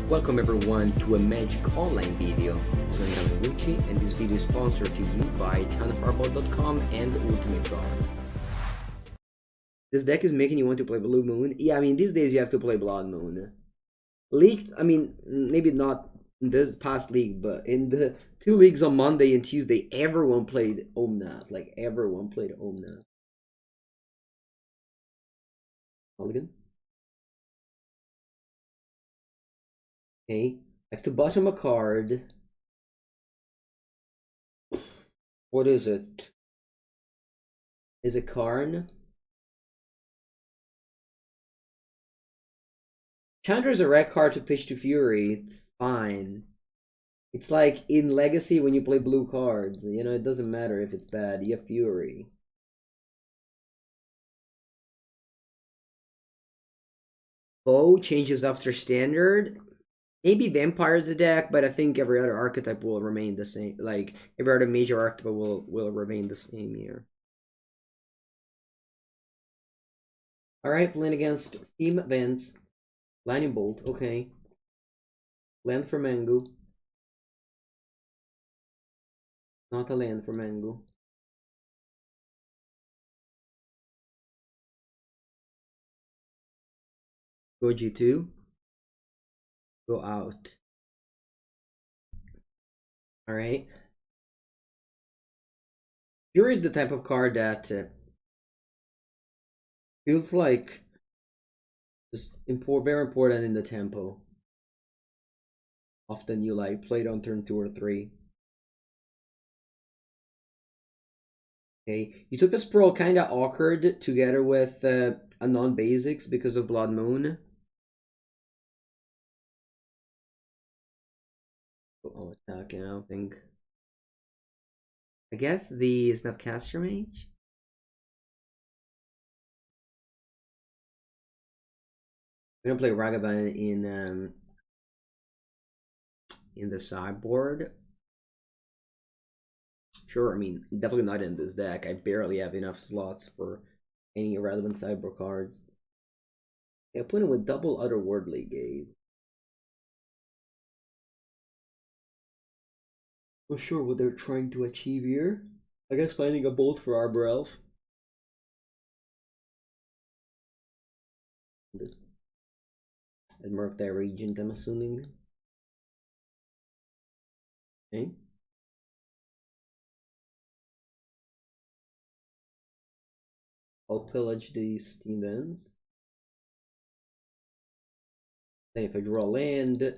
Welcome everyone to a Magic Online video. This is Andrea Mengucci, and this video is sponsored to you by ChinaFireball.com and Ultimate Guard. This deck is making you want to play Blue Moon. Yeah, I mean, these days you have to play Blood Moon. League, I mean, maybe not in this past league, but in the two leagues on Monday and Tuesday, everyone played Omnath. Like, everyone played Omnath. Mulligan. Okay, I have to bottom a card. What is it? Is it Karn? Chandra is a red card to pitch to Fury. It's fine. It's like in Legacy when you play blue cards. You know, it doesn't matter if it's bad. You have Fury. Bow changes after Standard. Maybe Vampire's a deck, but I think every other archetype will remain the same. Like, every other major archetype will remain the same here. Alright, playing against Steam Vents. Lightning Bolt, okay. Land for Mango. Not a land for Mango. Go G2. Go out. Alright. Fury is the type of card that feels like just very important in the tempo. Often you like play it on turn 2 or 3. Okay, you took a Sprawl kinda awkward together with a non-basics because of Blood Moon. Oh, attacking, I don't think. I guess the Snapcaster Mage? I'm gonna play Ragavan in the sideboard. Sure, I mean, definitely not in this deck. I barely have enough slots for any relevant sideboard cards. Yeah, putting with double Otherworldly Gaze. Not sure what they're trying to achieve here. I guess finding a bolt for Arbor Elf. And mark that Regent, I'm assuming. Okay. I'll pillage these Steam Vents. Then if I draw land,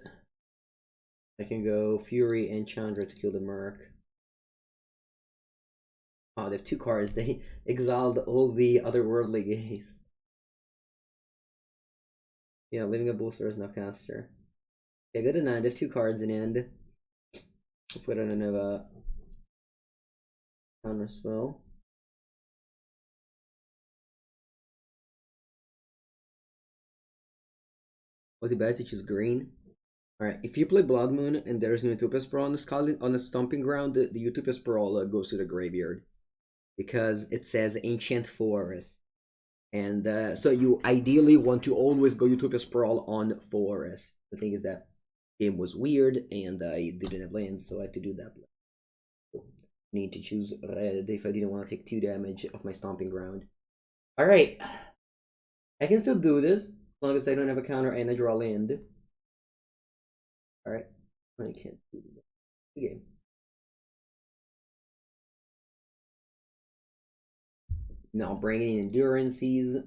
I can go Fury and Chandra to kill the Merc. Oh, they have 2 cards. They exiled all the Otherworldly Gaze. Yeah, leaving a booster as Snapcaster. Yeah, good to 9. They have 2 cards in hand. Hopefully I don't have a counter spell. Was it bad to choose green? Alright, if you play Blood Moon and there's no Utopia Sprawl on the Stomping Ground, the Utopia Sprawl goes to the graveyard. Because it says Ancient Forest. And so you ideally want to always go Utopia Sprawl on Forest. The thing is that game was weird and I didn't have lands, so I had to do that. Need to choose red if I didn't want to take 2 damage off my Stomping Ground. Alright. I can still do this, as long as I don't have a counter and I draw land. Alright. I can't do this. Okay. Now bringing in Endurances.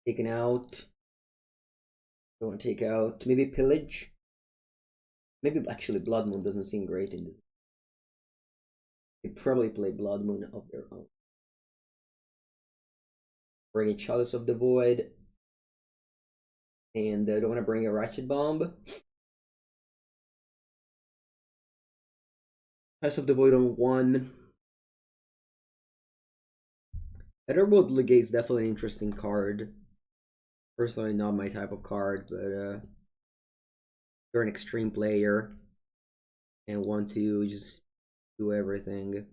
Taking out. I want to take out maybe Pillage. Maybe actually Blood Moon doesn't seem great in this. They probably play Blood Moon of their own. Bring in Chalice of the Void. And I don't want to bring a Ratchet Bomb. Chalice of the Void on 1. Otherworldly Gaze is definitely an interesting card. Personally, not my type of card, but you're an extreme player and want to just do everything.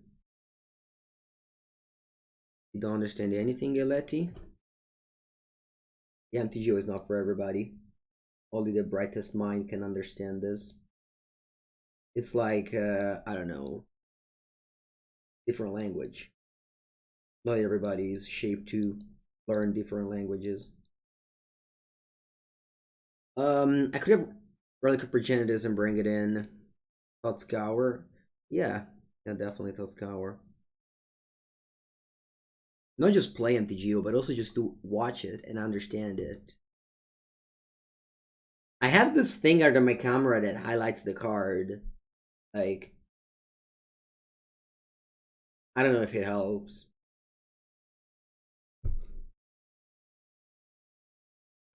You don't understand anything, Galetti? Yeah, MTGO is not for everybody. Only the brightest mind can understand this. It's like, I don't know, different language. Not everybody is shaped to learn different languages. I could have Relic of Progenitus and bring it in. Thought Scour. Yeah, yeah, definitely Thought Scour. Not just play MTGO, but also just to watch it and understand it. I have this thing under my camera that highlights the card. Like, I don't know if it helps.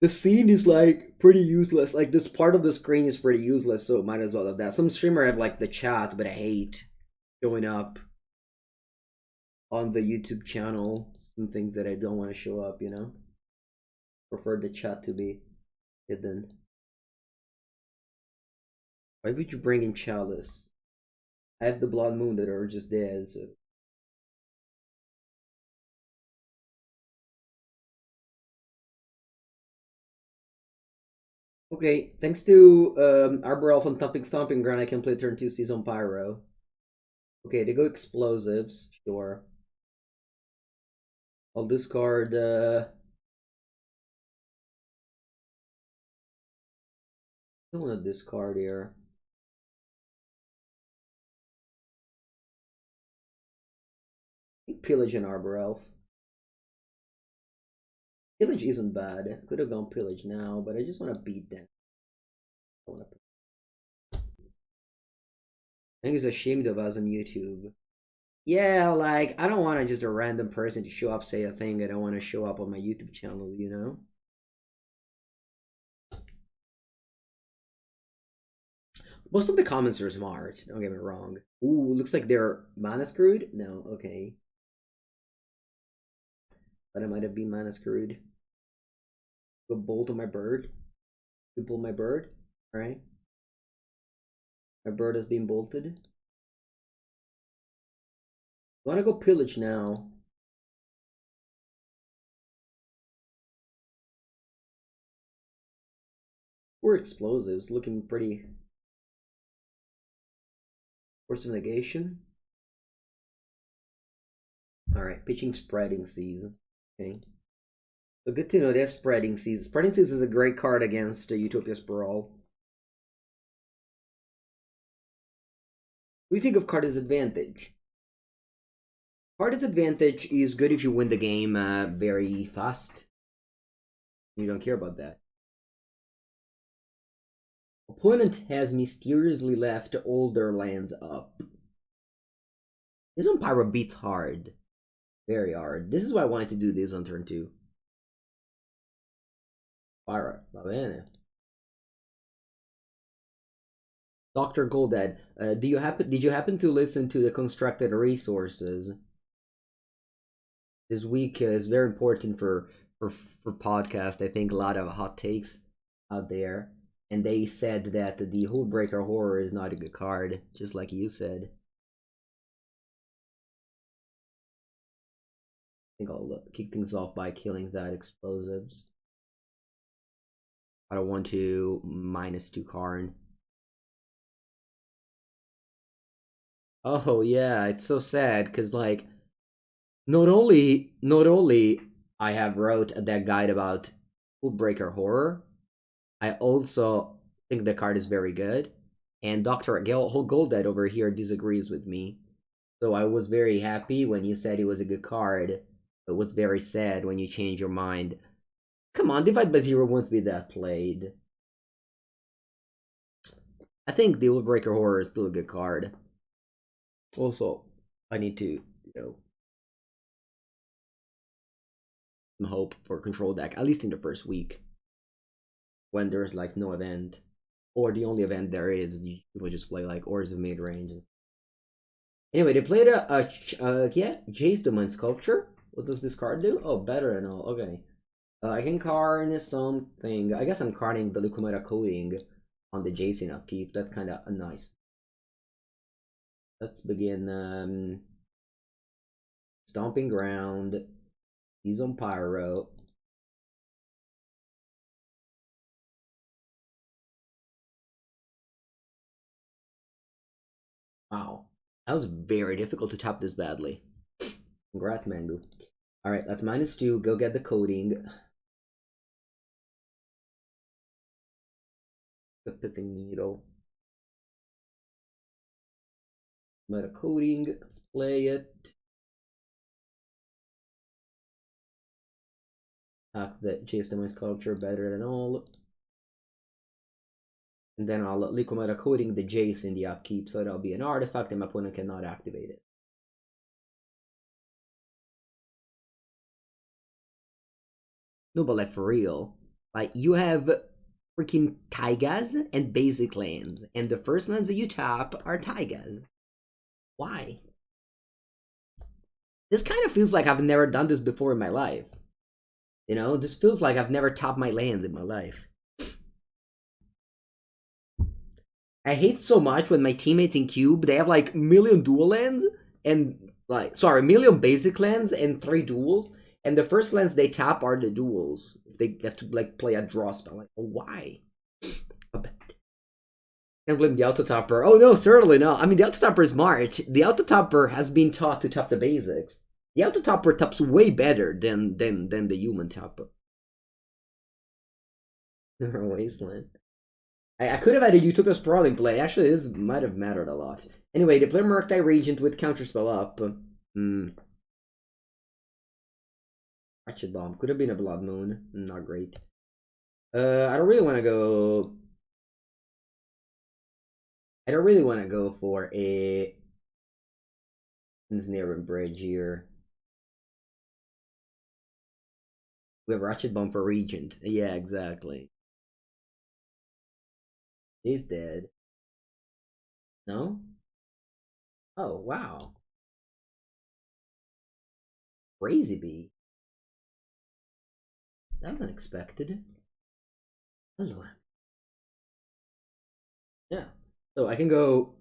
The scene is like pretty useless. Like this part of the screen is pretty useless, so might as well have that. Some streamer have like the chat, but I hate showing up on the YouTube channel. Some things that I don't want to show up, you know? Prefer the chat to be hidden. Why would you bring in Chalice? I have the Blood Moon that are just dead, so. Okay, thanks to Arbor Elf and Stomping Ground, I can play turn 2 Season Pyro. Okay, they go explosives, sure. I'll discard I don't want to discard here. Pillage and Arbor Elf. Pillage isn't bad. I could have gone Pillage now, but I just want to beat them. I think he's ashamed of us on YouTube. Yeah, like, I don't want just a random person to show up, say a thing. I don't want to show up on my YouTube channel, you know? Most of the comments are smart, don't get me wrong. Ooh, looks like they're mana screwed? No, okay. But I might have been mana screwed. Go bolt on my bird. You pull my bird. Alright. My bird has been bolted. I wanna go pillage now. We're explosives, looking pretty. Force of negation. Alright, pitching spreading seas. Okay. So good to know there's spreading seas. Spreading seas is a great card against Utopia Sprawl. What do you think of card disadvantage? Card disadvantage is good if you win the game very fast. You don't care about that. Opponent has mysteriously left all their lands up. This one Pyro beats hard. Very hard. This is why I wanted to do this on turn 2. Pyro. Va bene. Dr. Goldad, did you happen to listen to the constructed resources? This week is very important for podcast. I think a lot of hot takes out there. And they said that the Hullbreaker Horror is not a good card, just like you said. I think I'll kick things off by killing that explosives. I don't want to -2 Karn. Oh yeah, it's so sad because like not only I have wrote that guide about Hullbreaker Horror, I also think the card is very good, and Dr. Goldad over here disagrees with me. So I was very happy when you said it was a good card, but was very sad when you changed your mind. Come on, Divide by Zero won't be that played. I think the Breaker Horror is still a good card. Also, I need to, some hope for control deck, at least in the first week. When there's like no event. Or the only event there is, people just play like Ores of Midrange. Anyway, they played yeah, Jace Domain Sculpture. What does this card do? Oh, better and all. Okay. I can carn something. I guess I'm carning the Lucumeta Coating on the Jason upkeep. That's kind of nice. Let's begin. Stomping Ground. He's on Pyro. Wow. That was very difficult to top this badly. Congrats, Mango. Alright, that's -2. Go get the coding. The pithing needle. Meta coding. Let's play it. The JSMI sculpture better than all. And then I'll liquid meta coding the Jace in the upkeep, so that'll be an artifact and my opponent cannot activate it. No, but like for real. Like you have freaking taigas and basic lands, and the first lands that you tap are taigas. Why? This kind of feels like I've never done this before in my life. You know, this feels like I've never tapped my lands in my life. I hate so much when my teammates in Cube, they have like million dual lands and like, sorry, million basic lands and 3 duels. And the first lands they tap are the duels. They have to like play a draw spell. Like, why? Can't blame the autotopper. Oh no, certainly not. I mean, the autotopper is smart. The autotopper has been taught to top the basics. The autotopper tops way better than the human topper. Wasteland. I could have had a Utopia Sprawling play. Actually, this might have mattered a lot. Anyway, they play Murktide Regent with Counterspell up. Ratchet Bomb. Could have been a Blood Moon. Not great. I don't really want to go... I don't really want to go for a Ensnaring Bridge here. We have Ratchet Bomb for Regent. Yeah, exactly. He's dead. No? Oh, wow. Crazy Bee. That was unexpected. Hello. Yeah. So I can go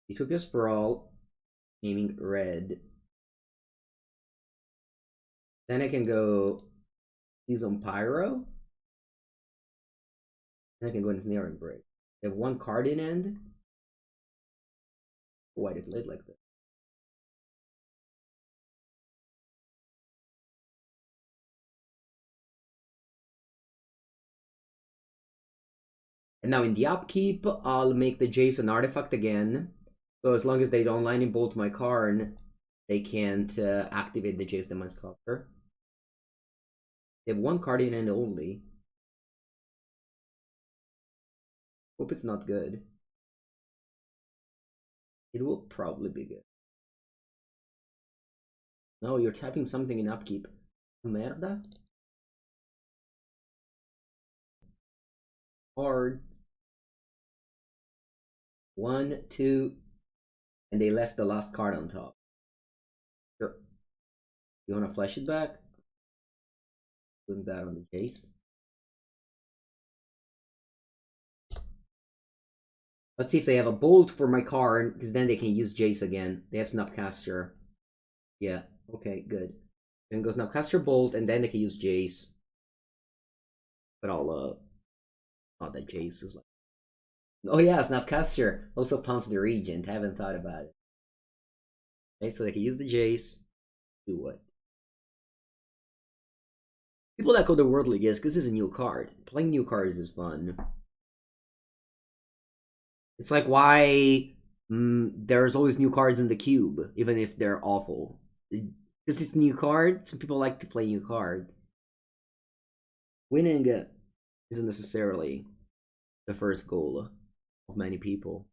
Utopia Sprawl, naming red. Then I can go Season Pyro. Then I can go Ensnaring Bridge. They have 1 card in end. Why did it played like this? And now in the upkeep, I'll make the Jace an artifact again. So as long as they don't lightning bolt my Karn, they can't activate the Jace in my sculptor. They have 1 card in end only. Hope it's not good. It will probably be good. No, you're tapping something in upkeep. Merda. Cards. 1, 2, and they left the last card on top. Sure. You wanna flash it back? Putting that on the Jace. Let's see if they have a bolt for my card, because then they can use Jace again. They have Snapcaster. Yeah, okay, good. Then goes Snapcaster Bolt, and then they can use Jace. But I'll, not that Jace is like... Oh yeah, Snapcaster also pumps the Regent. I haven't thought about it. Okay, so they can use the Jace. Do what? People echo the Worldly Gifts because this is a new card. Playing new cards is fun. It's like why there's always new cards in the cube, even if they're awful. Because it's new card, some people like to play new card. Winning isn't necessarily the first goal of many people.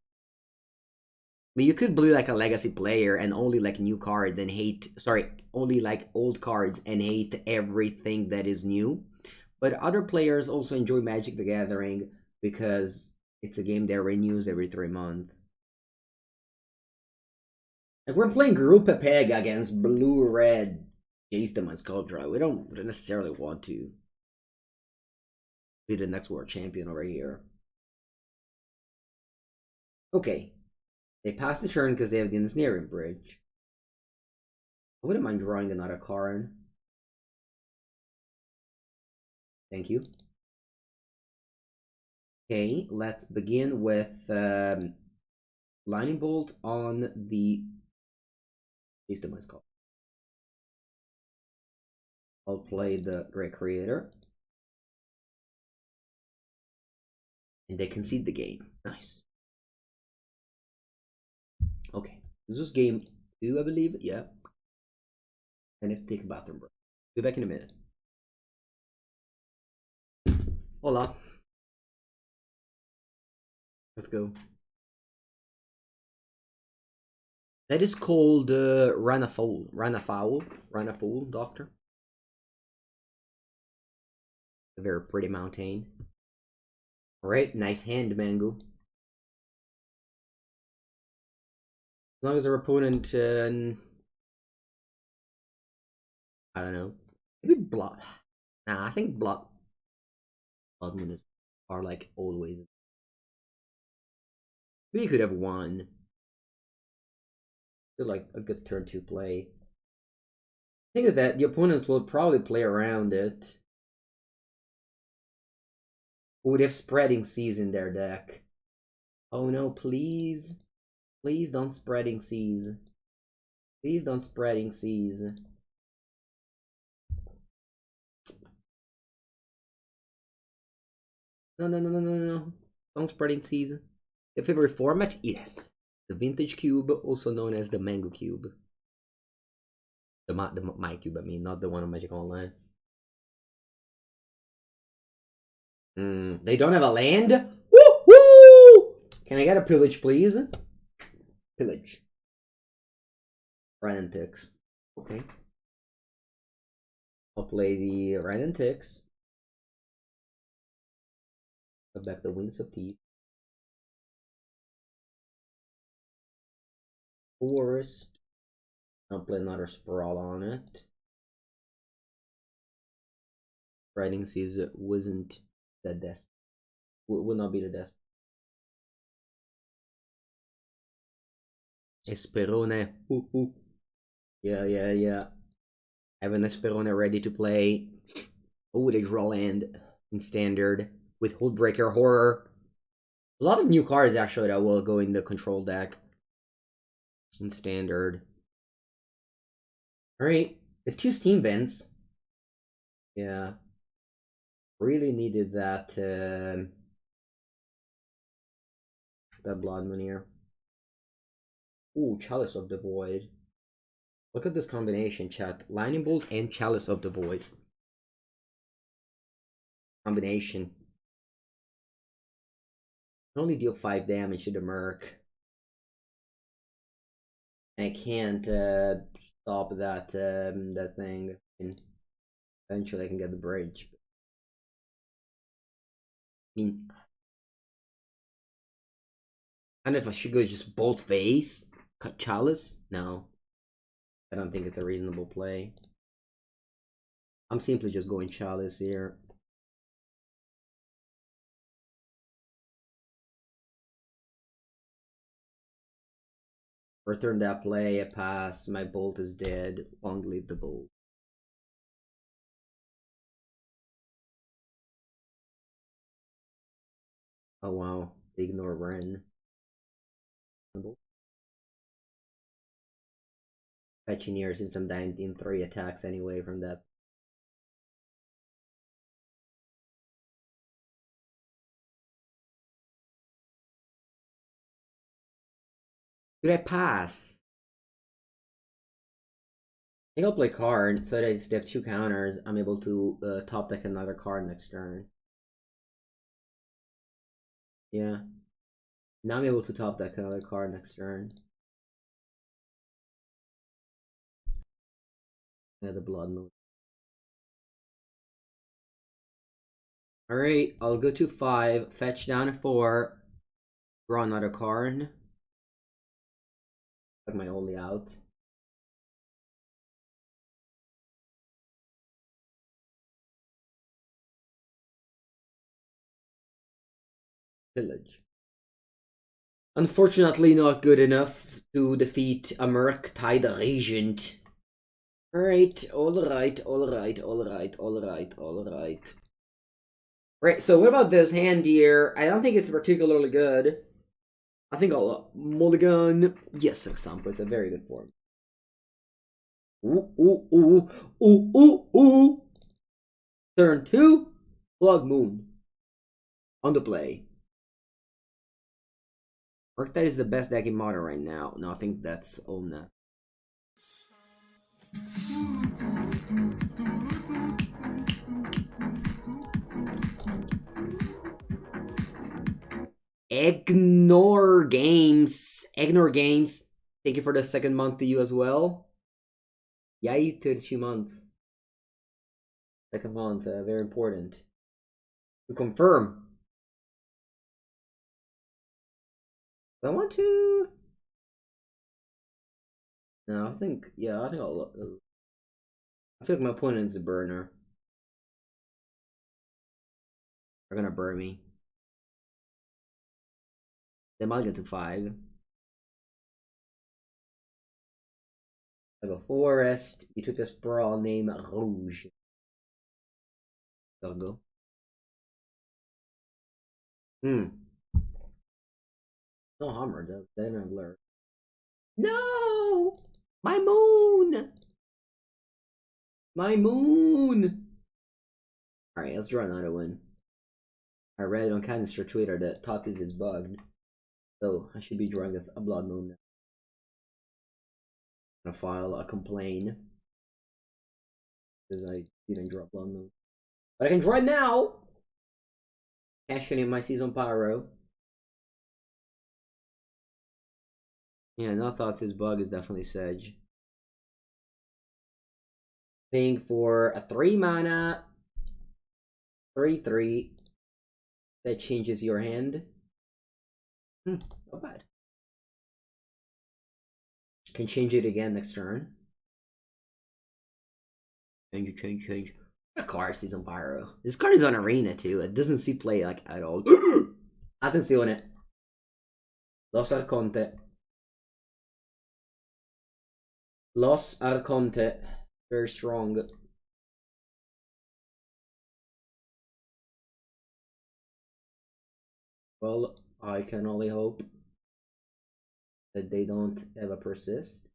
I mean, you could be like a legacy player and only like new cards and hate, sorry, only like old cards and hate everything that is new. But other players also enjoy Magic the Gathering because it's a game that renews every 3 months. Like we're playing Gruul Ponza against blue-red Jace the Sculptra. We don't necessarily want to be the next world champion over here. Okay. They pass the turn because they have the Ensnaring Bridge. I wouldn't mind drawing another Karn. Thank you. Okay, let's begin with Lightning Bolt on the system is called. I'll play the Great Creator. And they concede the game. Nice. Okay. This was game 2, I believe. Yeah. I need to take a bathroom break. Be back in a minute. Hola. Let's go. That is called Run a Foul, Doctor. A very pretty mountain. Alright, nice hand, Mango. As long as our opponent, I don't know, maybe Blood. Nah, I think Blood Moon are like always. Maybe you could have won. Feel like a good turn to play. The thing is that the opponents will probably play around it. Or would have Spreading Seas in their deck. Oh no, please. Please don't Spreading Seas. Please don't Spreading Seas. No. Don't Spreading Seas. Your favorite format? Yes. The Vintage Cube, also known as the Mango Cube. My cube, I mean, not the one on Magic Online. They don't have a land? Woo! Can I get a pillage, please? Pillage. Rantics. Okay. I'll play the Rantics. Put back the Winds of Teeth. Forest. I'll play another Sprawl on it. Spreading Seas wasn't that desperate. Would not be the desperate. Esperone. Yeah. I have an Esperone ready to play. Oh, they draw land in standard with Hullbreaker Horror. A lot of new cards actually that will go in the control deck in standard. Alright, if 2 Steam Vents. Yeah. Really needed that Blood Moon here. Ooh, Chalice of the Void. Look at this combination, chat. Lightning Bolt and Chalice of the Void. Combination. I only deal 5 damage to the Merc. I can't stop that that thing. And eventually I can get the bridge. I mean, I don't know if I should go just Bolt Face, cut Chalice. No, I don't think it's a reasonable play. I'm simply just going Chalice here. Return that play, I pass, my Bolt is dead, long live the Bolt. Oh wow, they ignore Ren. Fetching here since I'm dying in 3 attacks anyway from that. Did I pass? I think I'll play card so that if they have 2 counters, I'm able to top deck another card next turn. Yeah. Now I'm able to top deck another card next turn. Yeah, the Blood Moon. Alright, I'll go to 5, fetch down to 4, draw another card. Put my only out. Village. Unfortunately, not good enough to defeat a Murktide Regent. Alright. Right, so what about this hand here? I don't think it's particularly good. I think I'll mulligan. Yes, example. It's a very good form. Ooh, ooh, ooh, ooh, ooh, ooh. Turn 2, Blood Moon. On the play. Arctide is the best deck in Modern right now. No, I think that's Omna. Ignore Games. Ignore Games. Thank you for the second month to you as well. Yay, 32 months. Second month, very important. To confirm. I want to. No, I think. Yeah, I think I'll. I feel like my opponent's a burner. They're gonna burn me. They might get to 5. I go Forest. You took a sprawl named Rouge. I'll go. No hammer though. Then I blur. No! My moon! My moon! Alright, let's draw another one. I read it on Canister Twitter that Tatis is bugged. So I should be drawing a Blood Moon now. I'm gonna file a complaint. Because I didn't draw Blood Moon. But I can draw it now! Cashing in my Season Pyro. Yeah, no thoughts his bug is definitely Sedge. Paying for a 3 mana. 3/3. That changes your hand. Not bad. Can change it again next turn. Change. A card Season Pyro. This card is on Arena too. It doesn't see play like at all. Attenzione. Los Arconte. Los Arconte. Very strong. Well, I can only hope that they don't ever persist.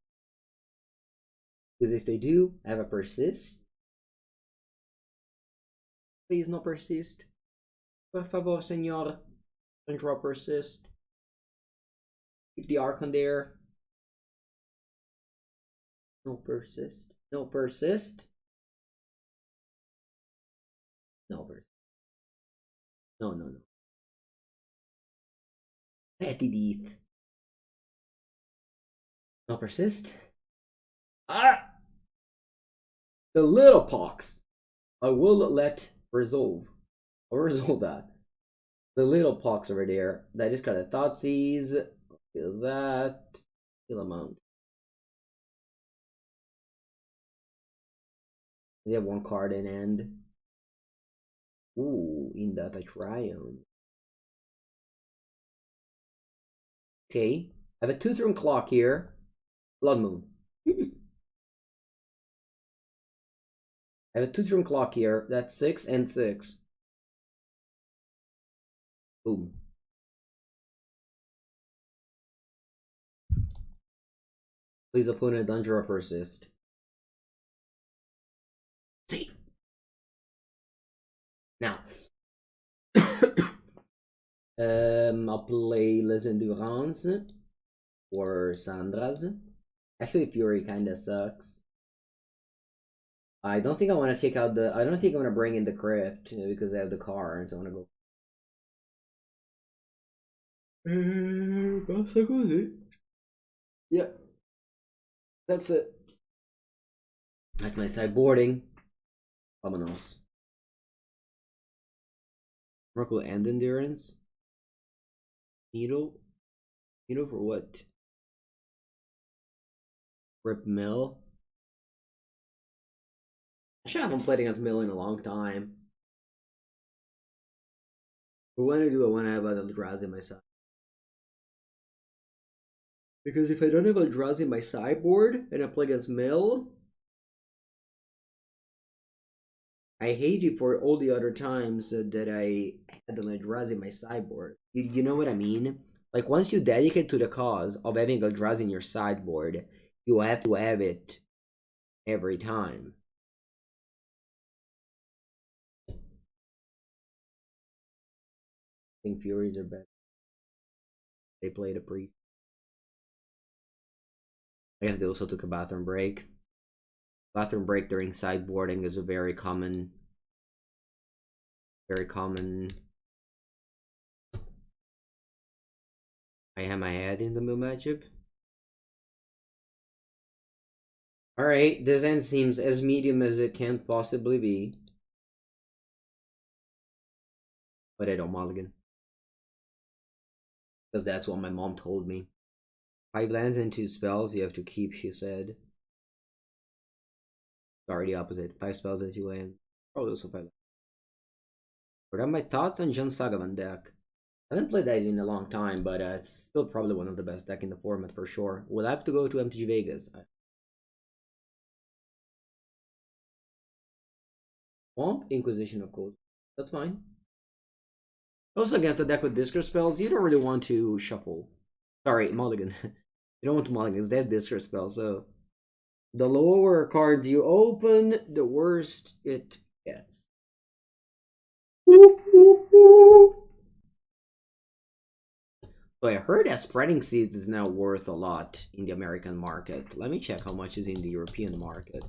Because if they do ever persist, please no persist. Por favor, senor. Don't draw persist. Keep the Archon there. No persist. No persist. No persist. No. Petty Death. No persist. Ah! The little pox. I will let resolve. I'll resolve that. The little pox over there. That just got a Thoughtseize. Feel that. Feel amount. They have one card in hand. Ooh, in that I Triumph. Okay. I have a 2-turn clock here. Blood Moon. I have a 2-turn clock here. That's 6 and 6. Boom. Please opponent don't draw persist. See. Now. I'll play Les Endurance or Sandra's. Actually, Fury kinda sucks. I don't think I want to take out the. I don't think I'm gonna bring in the crypt because I have the cards. I want to go. Basta così. Yeah, that's it. That's my sideboarding. Vamonos. Oracle and Endurance. Needle for what? Rip Mill. Actually, I haven't played against Mill in a long time. But when I do, I want to have Eldrazi in my side. Because if I don't have Eldrazi in my sideboard and I play against Mill, I hate you for all the other times that I had an Eldrazi in my sideboard. You know what I mean? Like, once you dedicate to the cause of having Eldrazi in your sideboard, you have to have it every time. I think Furies are better. They played a priest. I guess they also took a bathroom break. Bathroom break during sideboarding is a very common. I have my head in the middle matchup. Alright, this end seems as medium as it can possibly be. But I don't mulligan. Because that's what my mom told me. 5 lands and 2 spells you have to keep, she said. Sorry, the opposite. 5 spells and 2 lands. Probably also 5 lands. What are my thoughts on Jan Sagavan deck? I haven't played that in a long time, but it's still probably one of the best deck in the format for sure. We'll have to go to MTG Vegas. Womp, Inquisition of Cold. That's fine. Also against the deck with Discard spells, you don't really want to shuffle. Sorry, mulligan. You don't want to mulligan, because they have Discard spells, so the lower cards you open, the worse it gets. So I heard that Spreading Seeds is now worth a lot in the American market. Let me check how much is in the European market.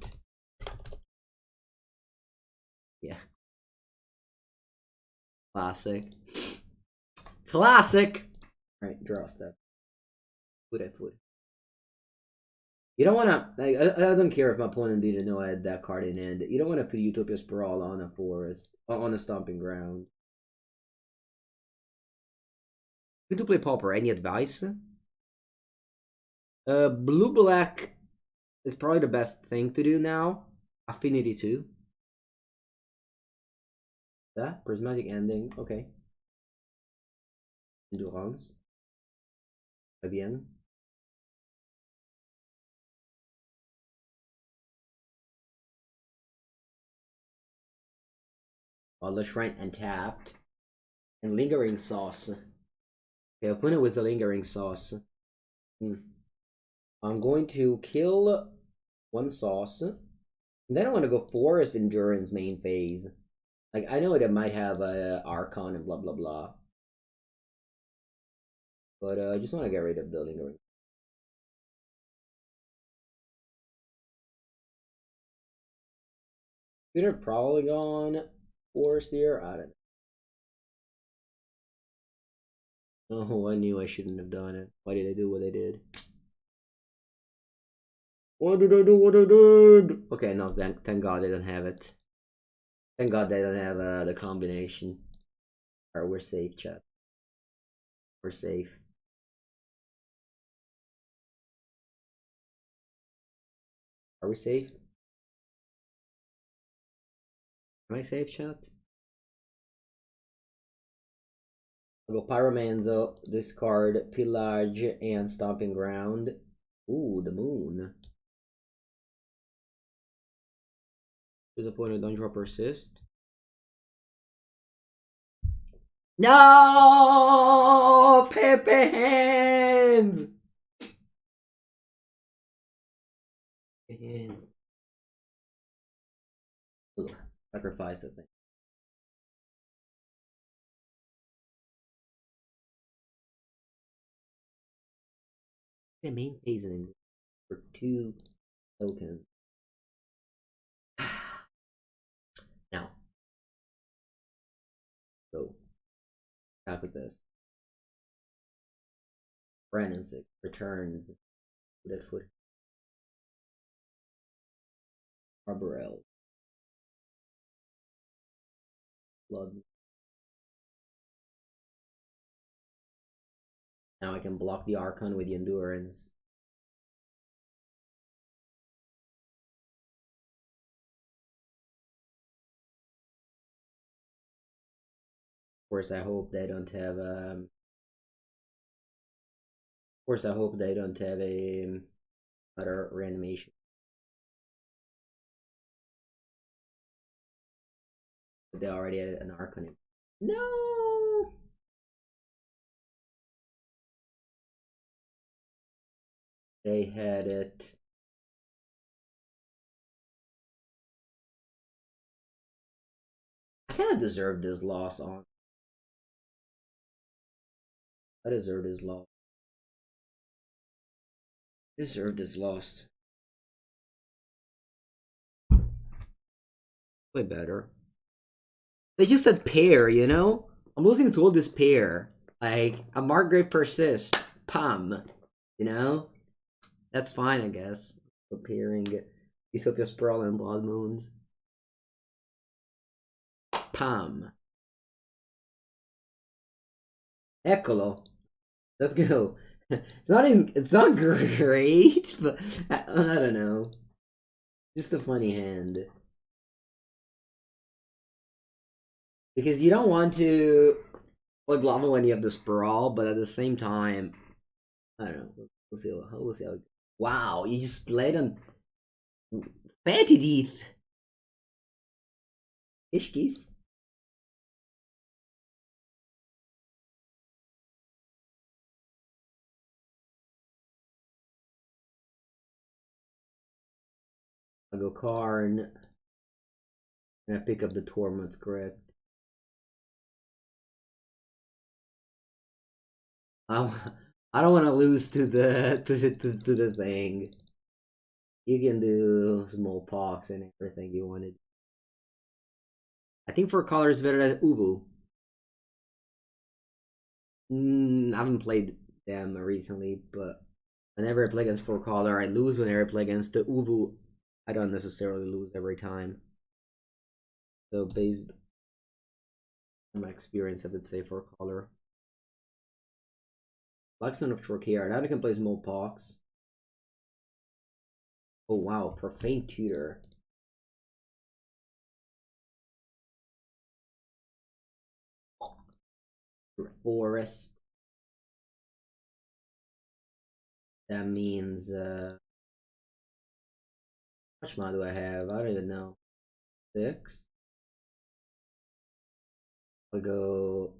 Yeah. Classic. Classic! Alright, draw a step. Food at food. You don't wanna... I don't care if my opponent didn't know I had that card in hand. You don't wanna put Utopia Sprawl on a forest. On a stomping ground. Good to play Pauper. Any advice? Blue-black is probably the best thing to do now. Affinity 2. That? Prismatic Ending. Okay. Endurance. Fabienne. The Shrine untapped. And Lingering Sauce. Okay, I'll put it with the Lingering Sauce. I'm going to kill one sauce. And then I want to go Forest Endurance main phase. Like, I know it might have a Archon and blah blah blah. But I just want to get rid of the Lingering. Peter Polygon Forestier? I don't know. Oh, I knew I shouldn't have done it. Why did I do what I did? Why did I do what I did? Okay, no, thank God I don't have it. Thank God they don't have the combination. Alright, we're safe, chat. We're safe. Are we safe? Am I safe, chat? I'll go Pyromanzo, discard, Pillage, and Stomping Ground. Ooh, the moon. Disappointed, don't draw Persist. No! Pepe hands! Hands. Ugh, sacrifice the thing. The main phase in for 2 tokens. Now, go back with this. Brandon 6 returns. Dead foot. Arborel. Blood. Now I can block the Archon with the Endurance. Of course, I hope they don't have Of course, I hope they don't have a other reanimation. But they already had an Arcanine. No! They had it. I kind of deserve this loss on. I deserve this loss. I deserve this loss. Play better. They just said pair, you know? I'm losing to all this pair. Like, a Margrave persist. Pam. You know? That's fine, I guess. Pairing Utopia Sprawl and Blood Moons. Pam. Eccolo. Let's go. It's not great, but I don't know. Just a funny hand. Because you don't want to play Lava when you have the Sprawl, but at the same time, I don't know. We'll see how it goes. Wow, you just laid on Fatty Teeth. Ishkis. I'll go Karn. And I pick up the Torment script. I don't want to lose to the thing. You can do Smallpox and everything you wanted. I think 4 color is better than Ubu. I haven't played them recently, but whenever I play against 4 color, I lose. Whenever I play against the Ubu, I don't necessarily lose every time. So based on my experience, I would say 4 color. Luxon of Trocare. Now I can play Smallpox. Oh wow, Profane Tutor. Forest. That means how much mana do I have? I don't even know. 6. I'll go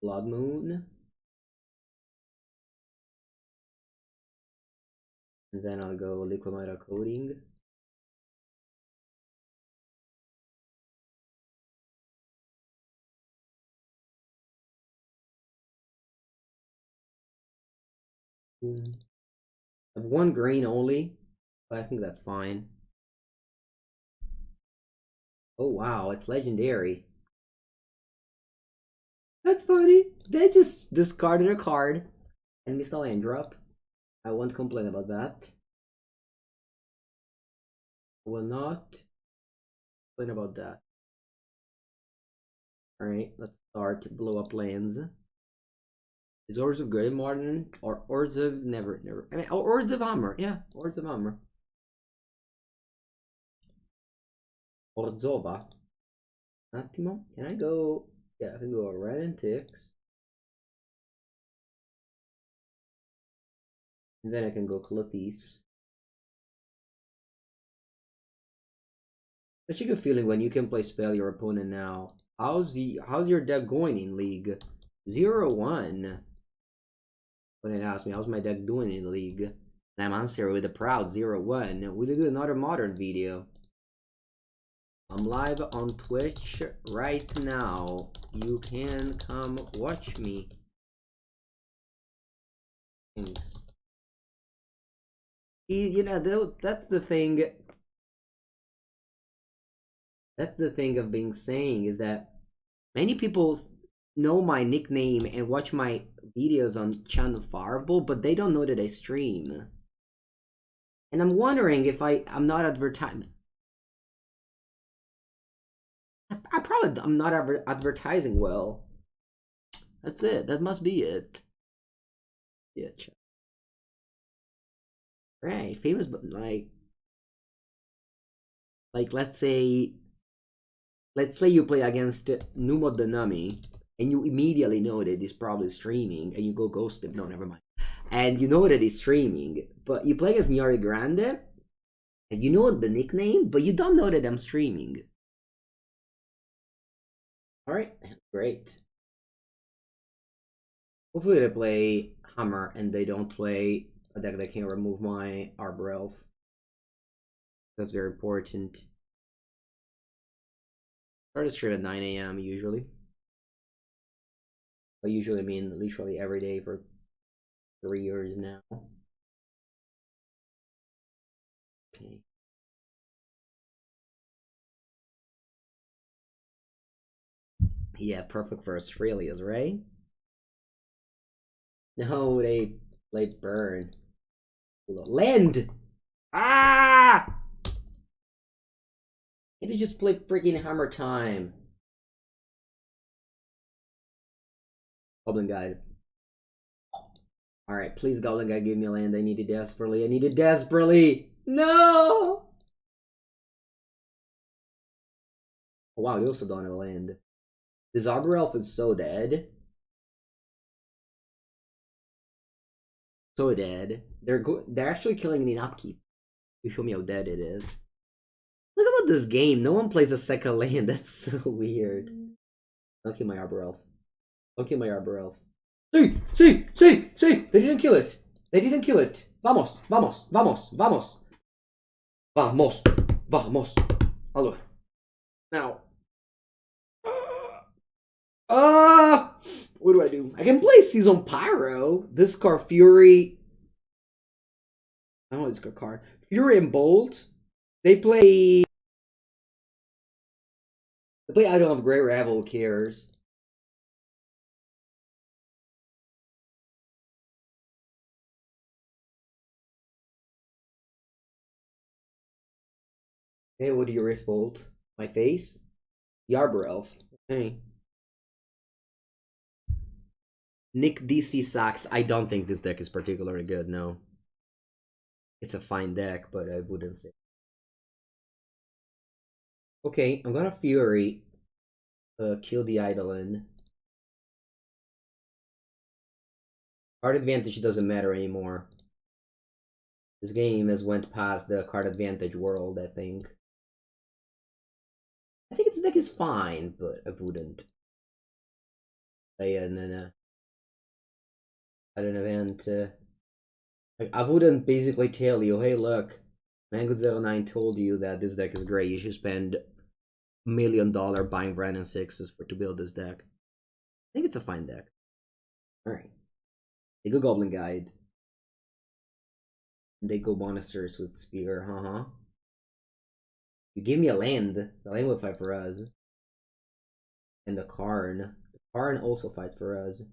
Blood Moon. And then I'll go Liquimita Coating. I have 1 green only, but I think that's fine. Oh wow, it's legendary. That's funny. They just discarded a card and missed a land drop. I won't complain about that. I will not complain about that. Alright, let's start to blow up lands. Is Ords of Good modern? Or Ords of never. I mean, Ords of Hammer. Yeah, Ords of Hammer. Orzova. Attimo. Can I go? Yeah, I can go Red and Tix. And then I can go Clotis. Such a good feeling when you can play spell your opponent now. How's your deck going in League? 0-1. When it asks me how's my deck doing in League, and I'm answering with a proud 0-1. We'll do another modern video. I'm live on Twitch right now. You can come watch me. Thanks. You know, that's the thing. That's the thing of being saying is that many people know my nickname and watch my videos on Channel Fireball, but they don't know that I stream. And I'm wondering if I'm not advertising. I'm not advertising well. That's it. That must be it. Yeah. Right. Famous, but like let's say you play against Numo Danami and you immediately know that he's probably streaming and you go ghost him. No, never mind. And you know that he's streaming, but you play against Nyari Grande and you know the nickname, but you don't know that I'm streaming. Alright, great. Hopefully they play Hammer and they don't play a deck that can remove my Arbor Elf. That's very important. Start the stream at 9 a.m. usually. By usually I mean literally every day for 3 years now. Okay. Yeah, perfect for Australia's, right? No, they played Burn. Land! Ah! Can't they just play freaking Hammer Time? Goblin Guide. Alright, please, Goblin Guide, give me a land. I need it desperately. I need it desperately! No! Oh, wow, you also don't have a land. This Arbor Elf is so dead. So dead. They're actually killing it in upkeep. You show me how dead it is. Look about this game. No one plays a second land. That's so weird. Don't kill my Arbor Elf. Don't kill my Arbor Elf. See! They didn't kill it. They didn't kill it. Vamos, vamos, vamos, vamos. Vamos, vamos. Hello. Now. What do I do? I can play Season Pyro. Discard Fury. I don't know discard card. Fury and Bolt. They play I don't have Great Revel. Who cares? Hey, what do you riff Bolt? My face? The Arbor Elf. Okay. Nick DC sucks. I don't think this deck is particularly good, no. It's a fine deck, but I wouldn't say. Okay, I'm gonna Fury. Kill the Eidolon. Card advantage doesn't matter anymore. This game has went past the card advantage world, I think. I think this deck is fine, but I wouldn't play an event. Like, I wouldn't basically tell you, hey, look, Mango09 told you that this deck is great. You should spend $1 million buying Brandon Sixes to build this deck. I think it's a fine deck. Alright. They go Goblin Guide. And they go Monsters with Spear, You gave me a land. The land will fight for us. And the Karn. The Karn also fights for us.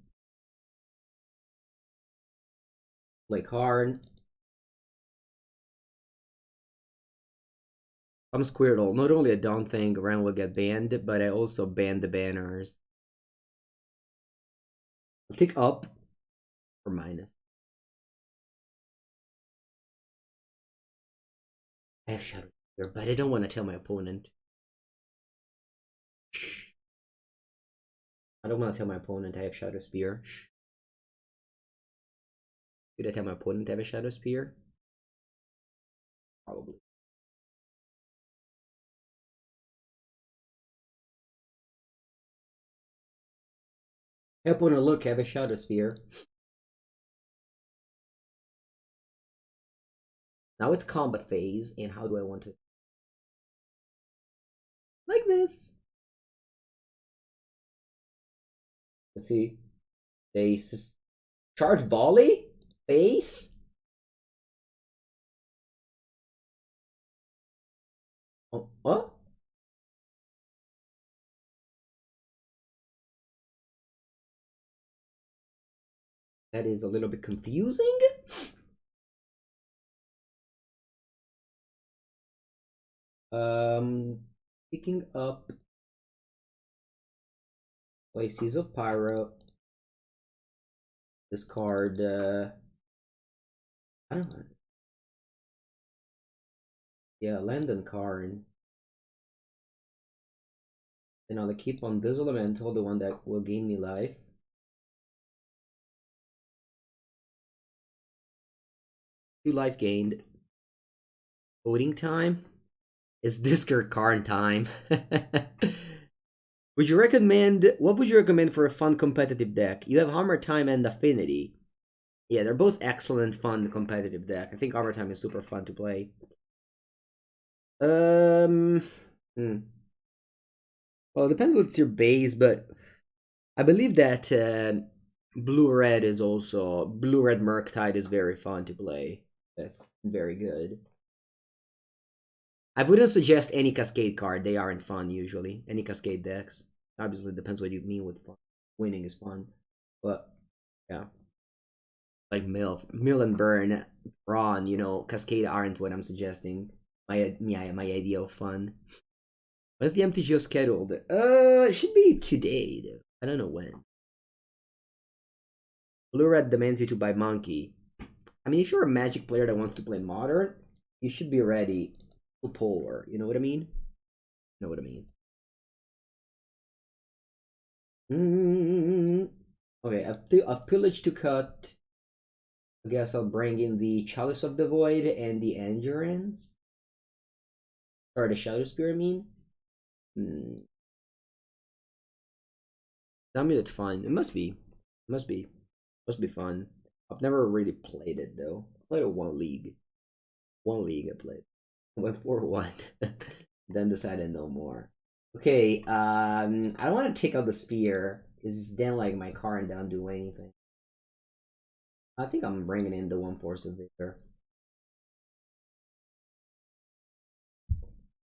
Play Karn. I'm Squirtle. Not only I don't think Ren will get banned, but I also banned the banners. I'll take up or minus. I have Shadow Spear, but I don't want to tell my opponent. I don't want to tell my opponent I have Shadow Spear. Should I tell my opponent I have a Shadow Spear? Probably. My opponent, look, I have a Shadow Spear. Now it's combat phase, and how do I want to? Like this. Let's see. They charge volley? Base? Oh, what? That is a little bit confusing. Picking up Places of Pyro. Discard I don't know. Yeah, land and Karn. And I'll keep on this elemental, the one that will gain me life. Two life gained. Voting time? It's discard Karn time. Would you recommend, what would you recommend for a fun competitive deck? You have Hammer Time and Affinity. Yeah, they're both excellent, fun, competitive deck. I think Hammer Time is super fun to play. Hmm. Well, it depends what's your base, but I believe that Blue-Red is also, Blue-Red Murktide is very fun to play. Very good. I wouldn't suggest any Cascade card. They aren't fun, usually. Any Cascade decks. Obviously, it depends what you mean with fun. Winning is fun. But, yeah. Like Mill and Burn, Brawn, you know, Cascade aren't what I'm suggesting. My idea of fun. When's the MTGO scheduled? It should be today, though. I don't know when. Blue Red demands you to buy Monkey. I mean, if you're a Magic player that wants to play Modern, you should be ready to Polar. You know what I mean? You know what I mean? Okay, I've pillaged to cut. I guess I'll bring in the Chalice of the Void and the Endurance. Or the Shadow Spear, I mean. I mean, it's fun. It must be. It must be. Must be fun. I've never really played it though. I played it one league. One league I played. Went 4-1. Then decided no more. Okay, I don't want to take out the spear. Is then like my card don't do anything. I think I'm bringing in the 1/4 of Vigor.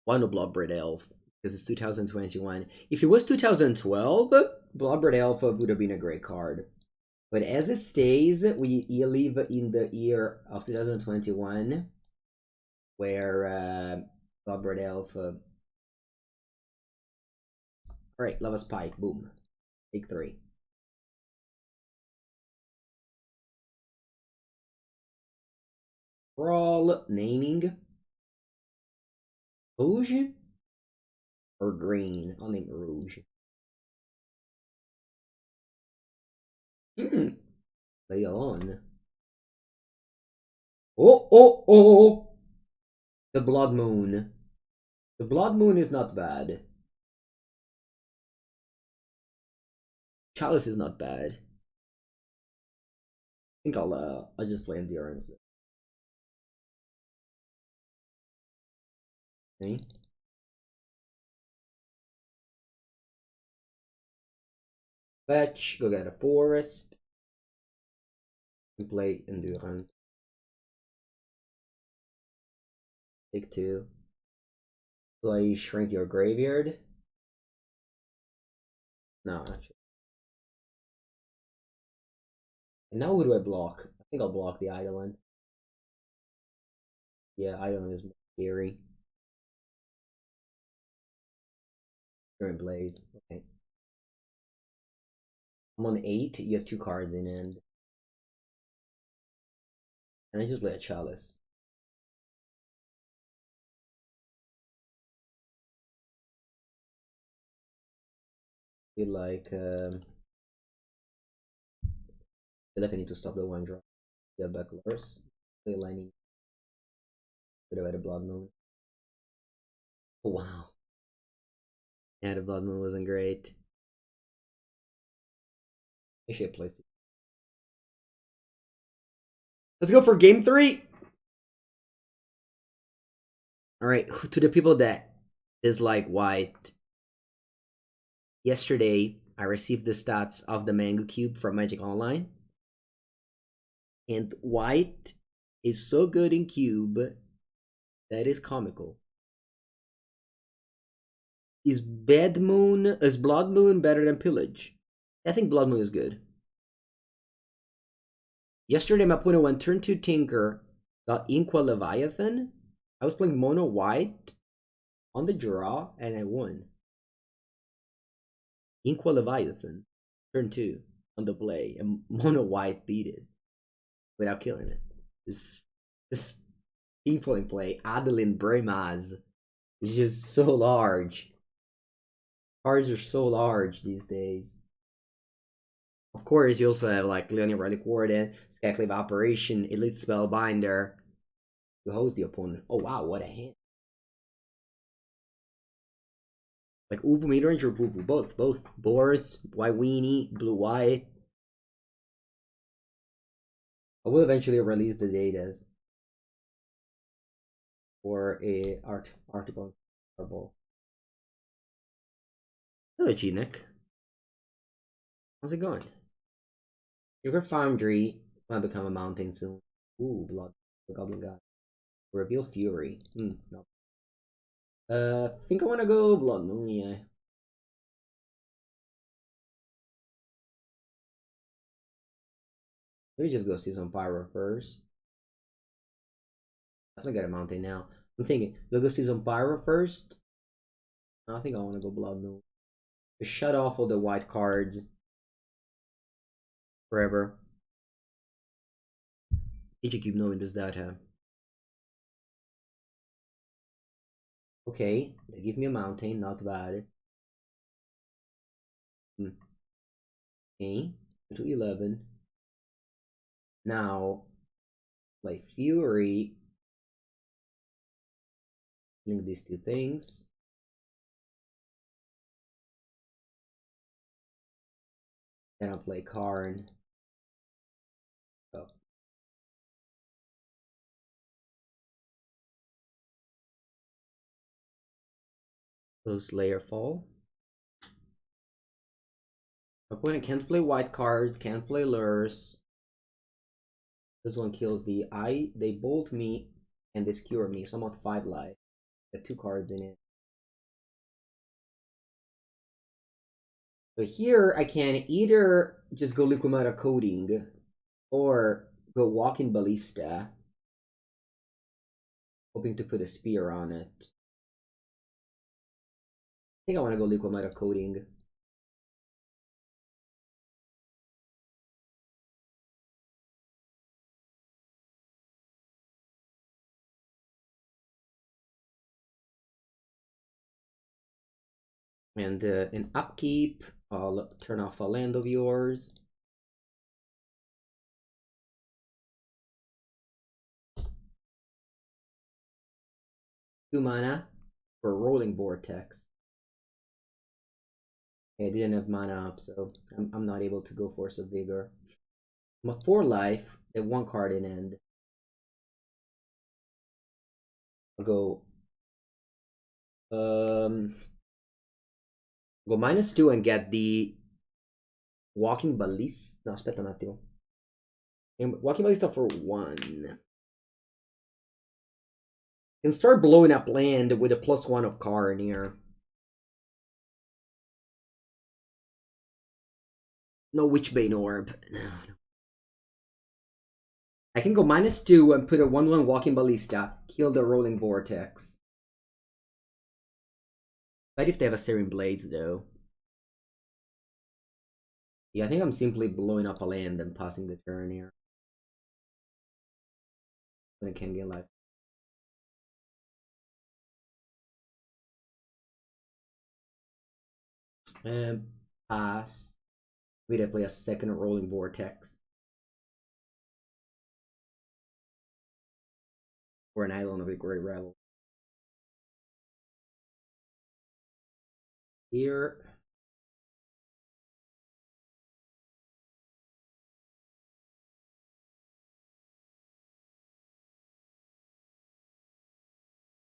Why no Bloodbraid Elf? Because it's 2021. If it was 2012, Bloodbraid Elf would have been a great card. But as it stays, we live in the year of 2021, where Bloodbraid Elf. Alright, Lava Spike, boom. Take 3. Brawl, naming. Rouge? Or green? I'll name it Rouge. Play on. Oh! The Blood Moon. The Blood Moon is not bad. Chalice is not bad. I think I'll just play Endurance. Okay. Fetch, go get a forest. And play Endurance. Take 2. Do I shrink your graveyard? No, actually. And now who do I block? I think I'll block the Eidolon. Yeah, Eidolon is more scary. Turn Blaze. Okay. I'm on 8. You have 2 cards in hand. And I just play a Chalice. Feel like I need to stop the 1 drop. Get back worse. Play Lightning. Could have had a Blood Moon. Oh, wow. Yeah, the Blood Moon wasn't great. I should play. Let's go for game 3. Alright, to the people that dislike White. Yesterday, I received the stats of the Mango Cube from Magic Online. And White is so good in Cube that is comical. Is Blood Moon better than Pillage? I think Blood Moon is good. Yesterday, my opponent went turn 2 Tinker, got Inqua Leviathan. I was playing Mono White on the draw, and I won. Inqua Leviathan, turn 2 on the play, and Mono White beat it without killing it. This people in play, Adeline Bremaz, is just so large. Cards are so large these days. Of course, you also have like Leonia Relic Warden, Skyclave Operation, Elite Spellbinder. You host the opponent. Oh wow, what a hand. Like Uvu Midrange or Vuvu, both. Boars, white weenie, blue white. I will eventually release the datas for a article. Hello, G-Nick. How's it going? Sugar Foundry might become a mountain soon. Ooh, Blood. The Goblin God. Reveal Fury. No. Think I want to go Blood Moon, yeah. Let me just go see some Pyro first. I think I got a mountain now. I'm thinking, do I go see some Pyro first? I think I want to go Blood Moon. Just shut off all the white cards. Forever. Did you keep knowing this data? Okay, they give me a mountain, not bad. Okay, to 11. Now, like Fury. Link these two things. Then I'll play Karn. Oh. Close Layer Fall. Opponent can't play white cards, can't play lures. This one kills the eye. They bolt me and they skewer me, so I'm on 5 life. Got 2 cards in it. So here I can either just go Liquimata Coding or go Walking Ballista, hoping to put a spear on it. I think I want to go Liquimata Coding. And in upkeep, I'll turn off a land of yours. Two mana for Rolling Vortex. Okay, I didn't have mana up, so I'm not able to go Force of Vigor. I'm a 4 life, I have 1 card in end. I'll go go -2 and get the Walking Ballista. No, aspetta un attimo. Walking Ballista for 1. Can start blowing up land with a +1 of Karn here. No Witchbane Orb. No. I can go -2 and put a 1/1 Walking Ballista. Kill the Rolling Vortex. But if they have a Searing Blades, though. Yeah, I think I'm simply blowing up a land and passing the turn here. But I can't get life. And pass. Maybe I play a second Rolling Vortex. Or an Island of a Great Revel. Here.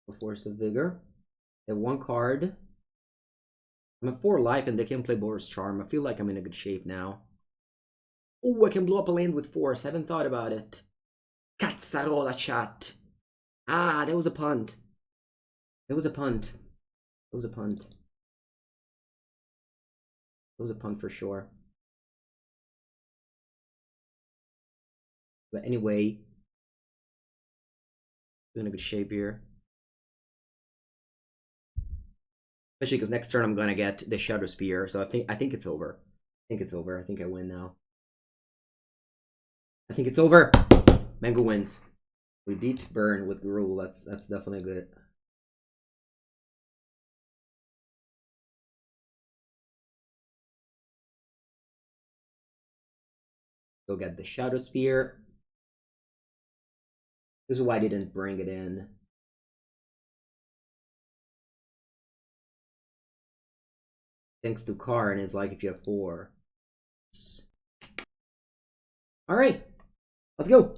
A Force of Vigor. They have 1 card. I'm at 4 life and they can play Boris Charm. I feel like I'm in a good shape now. Oh, I can blow up a land with Force. I haven't thought about it. Cazzarola, chat. Ah, that was a punt. That was a punt. That was a punt. That was a punt for sure. But anyway, in a good shape here. Especially because next turn I'm gonna get the Shadow Spear, so I think it's over. I think it's over. I think I win now. I think it's over. Mango wins. We beat Burn with Gruul. That's definitely good. Go get the Shadow Spear. This is why I didn't bring it in. thanks to Karn is like if you have 4. Alright, let's go.